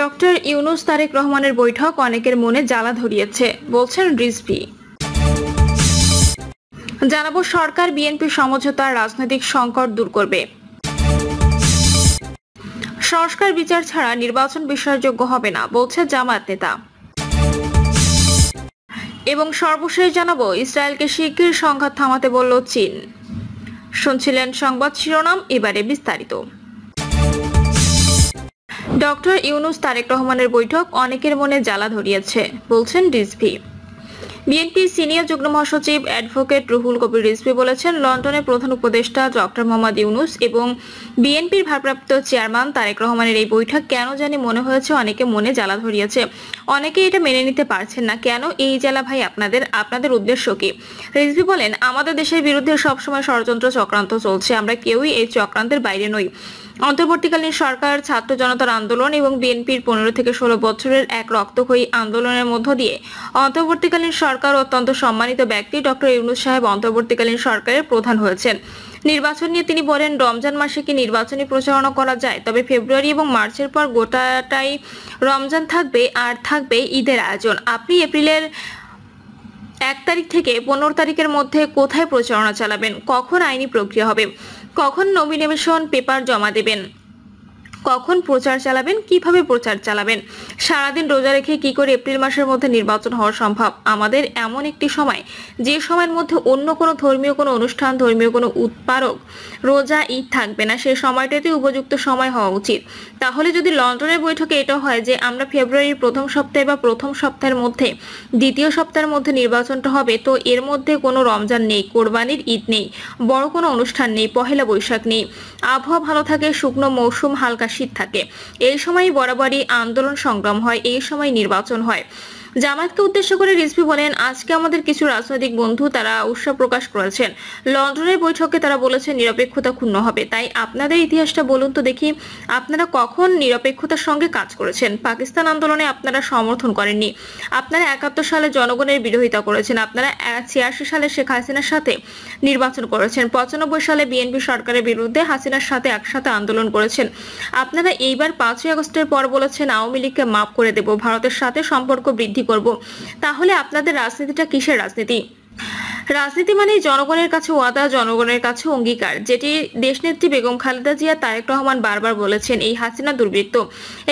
Doctor Yunus Tarique রহমানের বৈঠক অনেকের মনে জ্বালা ধরিয়েছে, বলছেন রিজভী। জানাবো সরকার বিএনপি সমঝোতার রাজনৈতিক সংকট দূর করবে। সংস্কার বিচার ছাড়া নির্বাচন বিশ্বাসযোগ্য হবে না, বলছে জামায়াত নেতা। এবং সর্বশেষ জানাবো ইসরায়েলকে শিগগির সংঘাত থামাতে বলল চীন। শুনছিলেন সংবাদ শিরোনাম, এবারে বিস্তারিত। ডক্টর ইউনুস তারেক রহমানের বৈঠক অনেকের মনে জ্বালা ধরিয়েছে, বলছেন রিজভী। বিএনপি সিনিয়র যুগ্ম মহাসচিব অ্যাডভোকেট রুহুল কবির রিজভী বলেছেন, লন্ডনের প্রধান উপদেষ্টা ডক্টর মোহাম্মদ ইউনুস এবং বিএনপির ভারপ্রাপ্ত চেয়ারম্যান তারেক রহমানের এই বৈঠক কেন জানি মনে হয়েছে অনেকে মনে জ্বালা ধরিয়েছে। অনেকে এটা মেনে নিতে পারছেন না। কেন এই জ্বালা ভাই? আপনাদের উদ্দেশ্য কি? রিজভী বলেন, আমাদের দেশের বিরুদ্ধে সবসময় ষড়যন্ত্র চক্রান্ত চলছে, আমরা কেউই এই চক্রান্তের বাইরে নই। অন্তর্বর্তীকালীন সরকার, ছাত্র জনতার আন্দোলন এবং বিএনপির 15 থেকে 16 বছরের এক রক্তক্ষয়ী আন্দোলনের মধ্য দিয়ে অন্তর্বর্তীকালীন সরকার অত্যন্ত সম্মানিত ব্যক্তি ডক্টর ইউনুস সাহেব অন্তর্বর্তীকালীন সরকারের প্রধান হয়েছেন। নির্বাচন নিয়ে তিনি বলেন, রমজান মাসে কি নির্বাচনী প্রচারণা করা যায়? তবে ফেব্রুয়ারি এবং মার্চের পর গোটাটাই রমজান থাকবে, আর থাকবে ঈদের আয়োজন। আপনি এপ্রিলের 1 তারিখ থেকে 15 তারিখের মধ্যে কোথায় প্রচারণা চালাবেন? কখন আইনি প্রক্রিয়া হবে? কখন নমিনেশন পেপার জমা দেবেন? কখন প্রচার চালাবেন? কিভাবে প্রচার চালাবেন? সারাদিন রোজা রেখে কি করে এপ্রিল মাসের মধ্যে নির্বাচন হওয়া সম্ভব? আমাদের এমন একটি সময়, যে সময়ের মধ্যে অন্য কোনো ধর্মীয় কোনো অনুষ্ঠান, ধর্মীয় কোনো উৎপারক, রোজা, ঈদ থাকবে না, সেই সময়টাতে উপযুক্ত সময় হওয়া উচিত। তাহলে যদি লন্ডনের বৈঠকে এটা হয় যে আমরা ফেব্রুয়ারির প্রথম সপ্তাহে বা প্রথম সপ্তাহের মধ্যে, দ্বিতীয় সপ্তাহের মধ্যে নির্বাচনটা হবে, তো এর মধ্যে কোনো রমজান নেই, কোরবানির ঈদ নেই, বড় কোনো অনুষ্ঠান নেই, পহেলা বৈশাখ নেই, আবহাওয়া ভালো থাকে, শুকনো মৌসুম, হালকা শীত থাকে, এই সময় বরাবরই আন্দোলন সংগ্রাম হয়, এই সময় নির্বাচন হয়। জামায়াতকে উদ্দেশ্য করে রিজভী বলেন, আজকে আমাদের কিছু রাজনৈতিক বন্ধু তারা উৎসাহ প্রকাশ করেছেন। লন্ডনের বৈঠকে তারা বলেছেন নিরপেক্ষতা ক্ষুণ্ণ হবে। তাই আপনাদের ইতিহাসটা বলুন তো দেখি, আপনারা কখন নিরপেক্ষতার সঙ্গে কাজ করেছেন? পাকিস্তান আন্দোলনে আপনারা সমর্থন করেননি, আপনারা 71 সালে জনগণের বিরোধিতা করেছেন, আপনারা 86 সালে শেখ হাসিনার সাথে নির্বাচন করেছেন, 95 সালে বিএনপি সরকারের বিরুদ্ধে হাসিনার সাথে একসাথে আন্দোলন করেছেন। আপনারা এইবার 5ই আগস্টের পর বলেছেন আওয়ামী লীগকে মাফ করে দেব, ভারতের সাথে সম্পর্ক বৃদ্ধি করব। তাহলে আপনাদের রাজনীতিটা কিসের রাজনীতি? রাজনীতি মানে জনগণের কাছে ওয়াদা, জনগণের কাছে অঙ্গীকার, যেটি দেশনেত্রী বেগম খালেদা জিয়া, তারেক রহমান বারবার বলেছেন। এই হাসিনা দুর্বৃত্ত,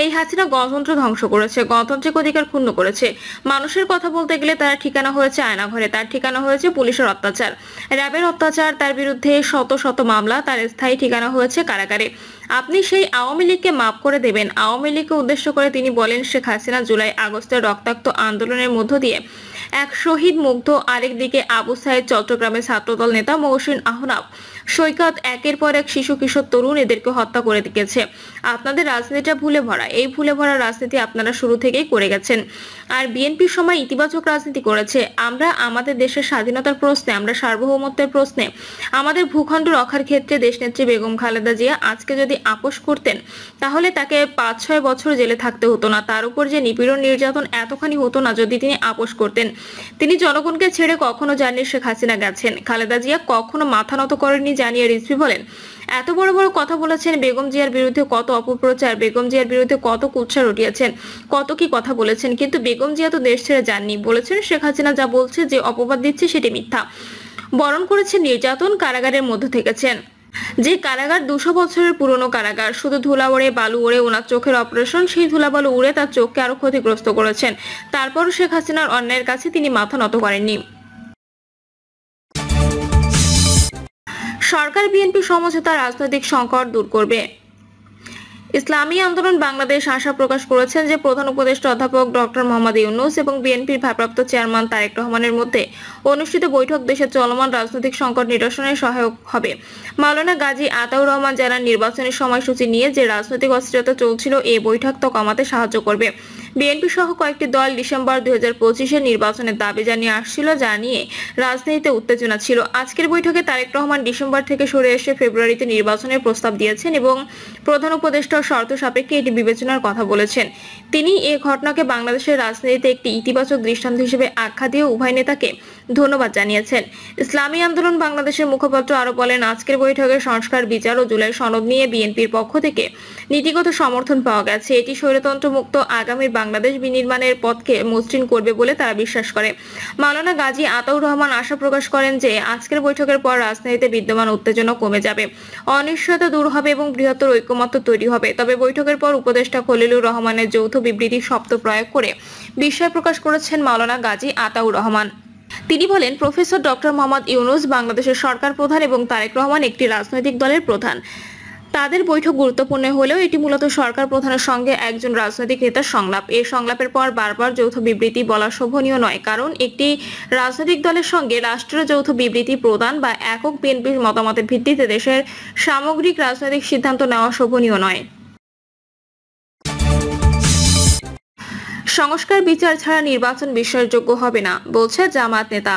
এই হাসিনা গণতন্ত্র ধ্বংস করেছে, গণতান্ত্রিক অধিকার ক্ষুণ্ণ করেছে। মানুষের কথা বলতে গেলে তার ঠিকানা হয়েছে আয়নাঘরে, তার ঠিকানা হয়েছে পুলিশের অত্যাচার, র্যাবের অত্যাচার, তার বিরুদ্ধে শত শত মামলা, তার স্থায়ী ঠিকানা হয়েছে কারাগারে। আপনি সেই আওয়ামী লীগকে মাফ করে দেবেন? আওয়ামী লীগকে উদ্দেশ্য করে তিনি বলেন, শেখ হাসিনা জুলাই আগস্টের রক্তাক্ত আন্দোলনের মধ্য দিয়ে এক শহীদ মুগ্ধ, আরেকদিকে আবু সাইদ, চট্টগ্রামের ছাত্রদল নেতা মহসিন আহনাফ, সৈকত, একের পর এক শিশু কিশোর তরুণ, এদেরকে হত্যা করে দিয়েছে। আপনাদের রাজনীতিটা ভুলে ভরা, এই ভুলে ভরা রাজনীতি আপনারা শুরু থেকেই করে গেছেন। আর বিএনপির সময় ইতিবাচক রাজনীতি করেছে। আমরা আমাদের দেশের স্বাধীনতার প্রশ্নে, আমরা সার্বভৌমত্বের প্রশ্নে, আমাদের ভূখণ্ড রক্ষার ক্ষেত্রে দেশনেত্রী বেগম খালেদা জিয়া আজকে যদি আপোষ করতেন, তাহলে তাকে 5-6 বছর জেলে থাকতে হতো না। তার উপর যে নিপীড়ন নির্যাতন এতখানি হতো না যদি তিনি আপোষ করতেন। তিনি জনগণকে ছেড়ে কখনো যাননি, শেখ হাসিনা গেছেন, খালেদা জিয়া কখনো মাথা নত করেননি, জানিয়ে রিজভী বলেন, এত বড় বড় কথা বলেছেন, বেগম জিয়ার বিরুদ্ধে কত অপপ্রচার, বেগম জিয়ার বিরুদ্ধে কত কুৎসা রটিয়েছেন, কত কি কথা বলেছেন, কিন্তু বেগম জিয়া তো দেশ ছেড়ে যাননি। বলেছেন শেখ হাসিনা যা বলছে, যে অপবাদ দিচ্ছে সেটি মিথ্যা। বরণ করেছেন নির্যাতন, কারাগারের মধ্যে থেকেছেন, যে কারাগার 200 বছরের পুরনো কারাগার, শুধু ধুলা ওড়ে, বালু ওড়ে, ওনার চোখের অপারেশন, সেই ধুলা বালু উড়ে তার চোখকে আরো ক্ষতিগ্রস্ত করেছেন। তারপরও শেখ হাসিনার অন্যায়ের কাছে তিনি মাথা নত করেননি। সরকার বিএনপি সমঝোতা রাজনৈতিক সংকট দূর করবে। ইসলামী আন্দোলন বাংলাদেশ আশা প্রকাশ করেছেন যে প্রধান উপদেষ্টা অধ্যাপক ডক্টর মোহাম্মদ ইউনুস এবং বিএনপির ভারপ্রাপ্ত চেয়ারম্যান তারেক রহমানের মধ্যে অনুষ্ঠিত বৈঠক দেশের চলমান রাজনৈতিক সংকট নিরসনে সহায়ক হবে। মাওলানা গাজী আতাউর রহমান জানান, নির্বাচনের সময়সূচি নিয়ে যে রাজনৈতিক অস্থিরতা চলছিল, এই বৈঠক তা কমাতে সাহায্য করবে। বিএনপি সহ কয়েকটি দল ডিসেম্বর 2025-এর নির্বাচনের দাবি জানিয়ে আসছিল, যা নিয়ে রাজনীতিতে উত্তেজনা ছিল। আজকের বৈঠকে তারেক রহমান ডিসেম্বর থেকে সরে এসে ফেব্রুয়ারিতে নির্বাচনের প্রস্তাব দিয়েছেন এবং প্রধান উপদেষ্টা শর্ত সাপেক্ষে এটি বিবেচনার কথা বলেছেন। তিনি এই ঘটনাকে বাংলাদেশের রাজনীতিতে একটি ইতিবাচক দৃষ্টান্ত হিসেবে আখ্যা দিয়ে উভয় নেতাকে ধন্যবাদ জানিয়েছেন। ইসলামী আন্দোলন বাংলাদেশের মুখপাত্র আরো বলেন, আজকের বৈঠকে সংস্কার, বিচার ও জুলাই সনদ নিয়ে বিএনপির পক্ষ থেকে নীতিগত সমর্থন পাওয়া গেছে। এটি স্বৈরতন্ত্র মুক্ত আগামীর বাংলাদেশ বিনির্মাণের পথকে মসৃণ করবে বলে তারা বিশ্বাস করে। মাওলানা গাজী আতাউর রহমান আশা প্রকাশ করেন যে আজকের বৈঠকের পর রাজনীতিতে বিদ্যমান উত্তেজনা কমে যাবে, অনিশ্চয়তা দূর হবে এবং বৃহত্তর ঐক্যমত্য তৈরি হবে। তবে বৈঠকের পর উপদেষ্টা খলিলুর রহমানের যৌথ বিবৃতি শব্দ প্রয়োগ করে বিস্ময় প্রকাশ করেছেন মাওলানা গাজী আতাউর রহমান। তিনি বলেন, প্রফেসর ডক্টর মোহাম্মদ ইউনূস বাংলাদেশের সরকার প্রধান এবং তারেক রহমান একটি রাজনৈতিক দলের প্রধান। তাদের বৈঠক গুরুত্বপূর্ণ হলেও এটি মূলত সরকার প্রধানের সঙ্গে একজন রাজনৈতিক নেতার সংলাপ। এই সংলাপের পর বারবার যৌথ বিবৃতি বলা শোভনীয় নয়, কারণ একটি রাজনৈতিক দলের সঙ্গে রাষ্ট্রের যৌথ বিবৃতি প্রদান বা একক বিএনপির মতামতের ভিত্তিতে দেশের সামগ্রিক রাজনৈতিক সিদ্ধান্ত নেওয়া শোভনীয় নয়। সংস্কার, বিচার ছাড়া নির্বাচন বিশ্বাসযোগ্য হবে না, বলছে জামায়াত নেতা।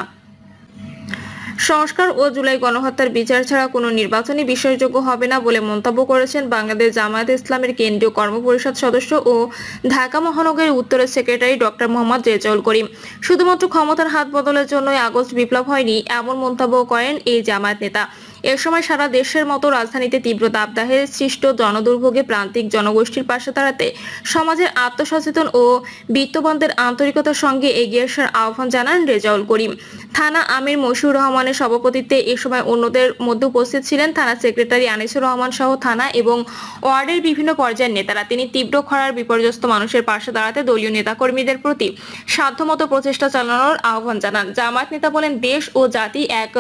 সংস্কার ও জুলাই গণহত্যার বিচার ছাড়া কোনো নির্বাচনই বিশ্বাসযোগ্য হবে না বলে মন্তব্য করেছেন বাংলাদেশ জামায়াতে ইসলামের কেন্দ্রীয় কর্মপরিষদ সদস্য ও ঢাকা মহানগরের উত্তরের সেক্রেটারি ডক্টর মোহাম্মদ রেজাউল করিম। শুধুমাত্র ক্ষমতার হাত বদলের জন্যই আগস্ট বিপ্লব হয়নি, এমন মন্তব্য করেন এই জামায়াত নেতা। এ সময় সারা দেশের মতো রাজধানীতে তীব্র দাবদাহে সৃষ্ট জনদুর্ভোগে প্রান্তিক জনগোষ্ঠীর পাশে দাঁড়াতে সমাজের আত্মসচেতন ও বিত্তবানদের আন্তরিকতার সঙ্গে এগিয়ে আসার আহ্বান জানান রেজাউল করিম। থানা আমির মশিউর রহমানের সভাপতিত্বে এ সময় অন্যদের মধ্যে উপস্থিত ছিলেন থানা সেক্রেটারি আনিসুর রহমান সহ থানা এবং ওয়ার্ডের বিভিন্ন পর্যায়ের নেতারা। তিনি তীব্র খরার বিপর্যস্ত মানুষের পাশে দাঁড়াতে দলীয় নেতাকর্মীদের প্রতি সাধ্যমতো প্রচেষ্টা চালানোর আহ্বান জানান। জামায়াত নেতা বলেন, দেশ ও জাতি এক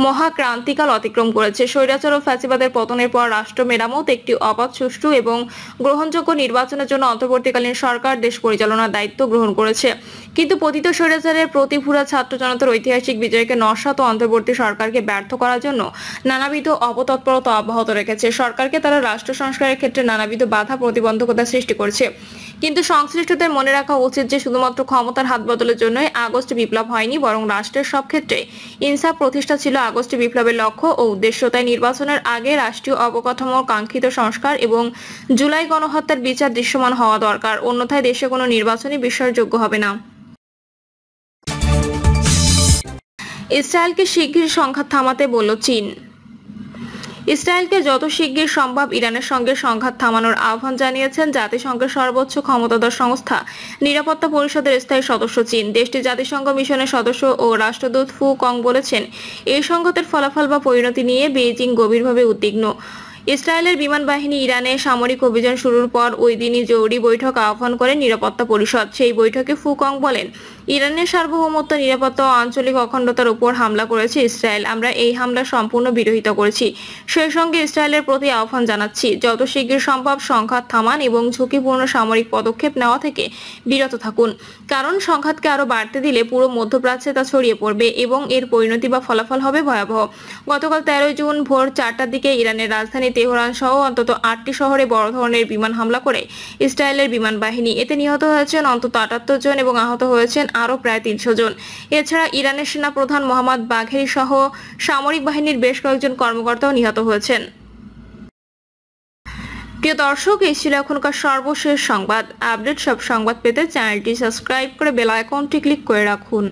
মহাক্রান্তিকাল অতিক্রম করেছে। স্বৈরাচার ও ফ্যাসিবাদের পতনের পর রাষ্ট্র মেরামত, একটি অবাধ, সুষ্ঠু এবং গ্রহণযোগ্য নির্বাচনের জন্য অন্তর্বর্তীকালীন সরকার দেশ পরিচালনার দায়িত্ব গ্রহণ করেছে। কিন্তু পতিত স্বৈরাচারের প্রতিভূরা ছাত্র জনতার ঐতিহাসিক বিজয়কে নস্যাৎ ও অন্তর্বর্তী সরকারকে ব্যর্থ করার জন্য নানাবিধ অপতৎপরতা অব্যাহত রেখেছে। সরকারকে তারা রাষ্ট্র সংস্কারের ক্ষেত্রে নানাবিধ বাধা প্রতিবন্ধকতা সৃষ্টি করছে। কিন্তু সংশ্লিষ্টদের মনে রাখা উচিত যে শুধুমাত্র ক্ষমতার হাত বদলের জন্যই আগস্ট বিপ্লব হয়নি, বরং রাষ্ট্রের সব ক্ষেত্রে ইনসাফ প্রতিষ্ঠা ছিল আগস্ট বিপ্লবের লক্ষ্য ও উদ্দেশ্য। তাই নির্বাচনের আগে রাষ্ট্রীয় অবকাঠামো কাঙ্ক্ষিত সংস্কার এবং জুলাই গণহত্যার বিচার দৃশ্যমান হওয়া দরকার, অন্যথায় দেশে কোনো নির্বাচনই বিশ্বাসযোগ্য হবে না। ইসরায়েলকে শিগগির সংঘাত থামাতে বলল চীন। ইসরায়েলকে যত শিগগির সম্ভব ইরানের সঙ্গে সংঘাত থামানোর আহ্বান জানিয়েছেন জাতিসংঘের সর্বোচ্চ ক্ষমতাধর সংস্থা নিরাপত্তা পরিষদের স্থায়ী সদস্য চীন। দেশটির জাতিসংঘ মিশনের সদস্য ও রাষ্ট্রদূত ফু কং বলেছেন, এই সংঘাতের ফলাফল বা পরিণতি নিয়ে বেইজিং গভীরভাবে উদ্বিগ্ন। ইসরায়েলের বিমান বাহিনী ইরানে সামরিক অভিযান শুরুর পর ওই দিনই জরুরি বৈঠক আহ্বান করে নিরাপত্তা পরিষদ। সেই বৈঠকে ফু কং বলেন, ইরানের সার্বভৌমত্ব, নিরাপত্তা ও আঞ্চলিক অখণ্ডতার উপর হামলা করেছে ইসরায়েল। আমরা এই হামলার সম্পূর্ণ বিরোধিতা করেছি। সেই সঙ্গে ইসরায়েলের প্রতি আহ্বান জানাচ্ছি, যত শিগগির সম্ভব সংঘাত থামান এবং ঝুঁকিপূর্ণ সামরিক পদক্ষেপ নেওয়া থেকে বিরত থাকুন, কারণ সংঘাতকে আরো বাড়তে দিলে পুরো মধ্যপ্রাচ্যে তা ছড়িয়ে পড়বে এবং এর পরিণতি বা ফলাফল হবে ভয়াবহ। গতকাল 13 জুন ভোর 4টার দিকে ইরানের রাজধানী তেহরান সহ অন্তত 8টি শহরে বড় ধরনের বিমান হামলা করে ইসরায়েলের বিমান বাহিনী। এতে নিহত হয়েছেন অন্তত 78 জন এবং আহত হয়েছেন আরো প্রায় 300 জন। এছাড়া ইরানের সেনা প্রধান মোহাম্মদ বাঘেরি সহ সামরিক বাহিনীর বেশ কয়েকজন কর্মকর্তাও নিহত হয়েছেন। প্রিয় দর্শক, এই ছিল এখনকার সর্বশেষ সংবাদ। আপডেট সব সংবাদ পেতে চ্যানেলটি সাবস্ক্রাইব করে বেল আইকনটি ক্লিক করে রাখুন।